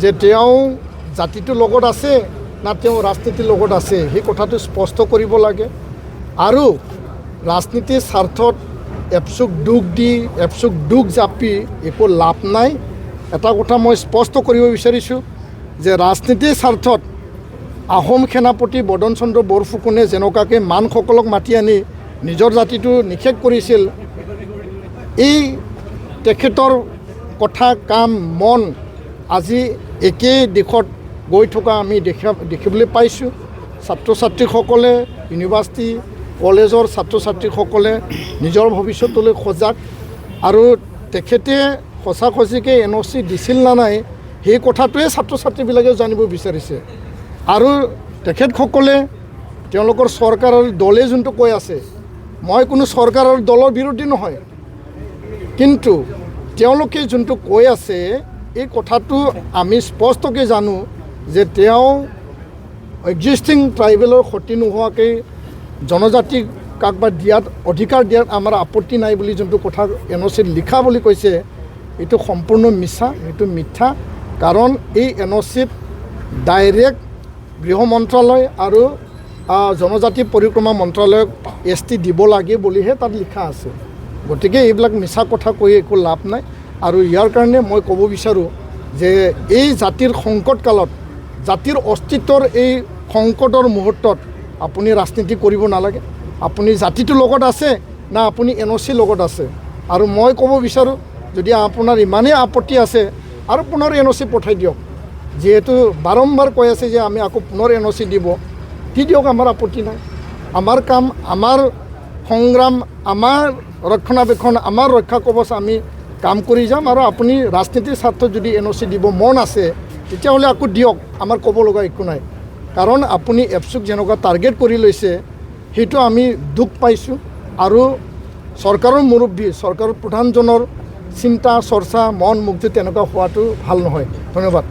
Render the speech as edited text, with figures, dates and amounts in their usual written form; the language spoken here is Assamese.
যে তেওঁ জাতিটোৰ লগত আছে না তেওঁ ৰাজনীতিৰ লগত আছে সেই কথাটো স্পষ্ট কৰিব লাগে। আৰু ৰাজনীতিৰ স্বাৰ্থত এপচুক দুখ জাপি একো লাভ নাই। এটা কথা মই স্পষ্ট কৰিব বিচাৰিছোঁ যে ৰাজনীতিৰ স্বাৰ্থত আহোম সেনাপতি বদন চন্দ্ৰ বৰফুকনে যেনেকুৱাকৈ মানসকলক মাতি আনি নিজৰ জাতিটো নিষেধ কৰিছিল, এই তেখেতৰ কথা কাম মন আজি একেই দিশত গৈ থকা আমি দেখিবলৈ পাইছোঁ। ছাত্ৰ ছাত্ৰীসকলে ইউনিভাৰ্চিটি কলেজৰ ছাত্ৰ ছাত্ৰীসকলে নিজৰ ভৱিষ্যতলৈ সজাগ। আৰু তেখেতে সঁচাসঁচিকৈ NOC দিছিল না নাই সেই কথাটোৱে ছাত্ৰ ছাত্ৰীবিলাকে জানিব বিচাৰিছে। আৰু তেখেতসকলে তেওঁলোকৰ চৰকাৰৰ দলে যোনটো কৈ আছে, মই কোনো চৰকাৰৰ দলৰ বিৰোধী নহয়, কিন্তু তেওঁলোকে যোনটো কৈ আছে এই কথাটো আমি স্পষ্টকৈ জানো যে তেওঁ এক্সিষ্টিং ট্ৰাইবেলৰ ক্ষতি নোহোৱাকৈ জনজাতিক কাকবা দিয়াত অধিকাৰ দিয়াত আমাৰ আপত্তি নাই বুলি যোনটো কথা NOCত লিখা বুলি কৈছে, এইটো সম্পূৰ্ণ মিছা, এইটো মিথ্যা। কাৰণ এই NOCত ডাইৰেক্ট গৃহ মন্ত্ৰালয় আৰু জনজাতি পৰিক্ৰমা মন্ত্ৰালয়ক ST দিব লাগে বুলিহে তাত লিখা আছে। গতিকে এইবিলাক মিছা কথা কৈ একো লাভ নাই। আৰু ইয়াৰ কাৰণে মই ক'ব বিচাৰোঁ যে এই জাতিৰ সংকট কালত, জাতিৰ অস্তিত্বৰ এই সংকটৰ মুহূৰ্তত আপুনি ৰাজনীতি কৰিব নালাগে। আপুনি জাতিটোৰ লগত আছে না আপুনি NOCৰ লগত আছে। আৰু মই ক'ব বিচাৰোঁ যদি আপোনাৰ ইমানেই আপত্তি আছে আৰু পুনৰ NOC পঠাই দিয়ক। যিহেতু বাৰম্বাৰ কৈ আছে যে আমি আকৌ পুনৰ NOC দিব, দি দিয়ক, আমাৰ আপত্তি নাই। আমাৰ কাম, আমাৰ সংগ্ৰাম, আমাৰ ৰক্ষণাবেক্ষণ, আমাৰ ৰক্ষা কৱচ আমি কাম কৰি যাম। আৰু আপুনি ৰাজনীতিৰ স্বাৰ্থত যদি NOC দিব মন আছে তেতিয়াহ'লে আকৌ দিয়ক, আমাৰ ক'ব লগা একো নাই। কাৰণ আপুনি এপচুক যেনেকুৱা টাৰ্গেট কৰি লৈছে সেইটো আমি দুখ পাইছোঁ। আৰু চৰকাৰৰ মুৰব্বী, চৰকাৰৰ প্ৰধানজনৰ চিন্তা চৰ্চা মন মুগ্ধ তেনেকুৱা হোৱাটো ভাল নহয়। ধন্যবাদ।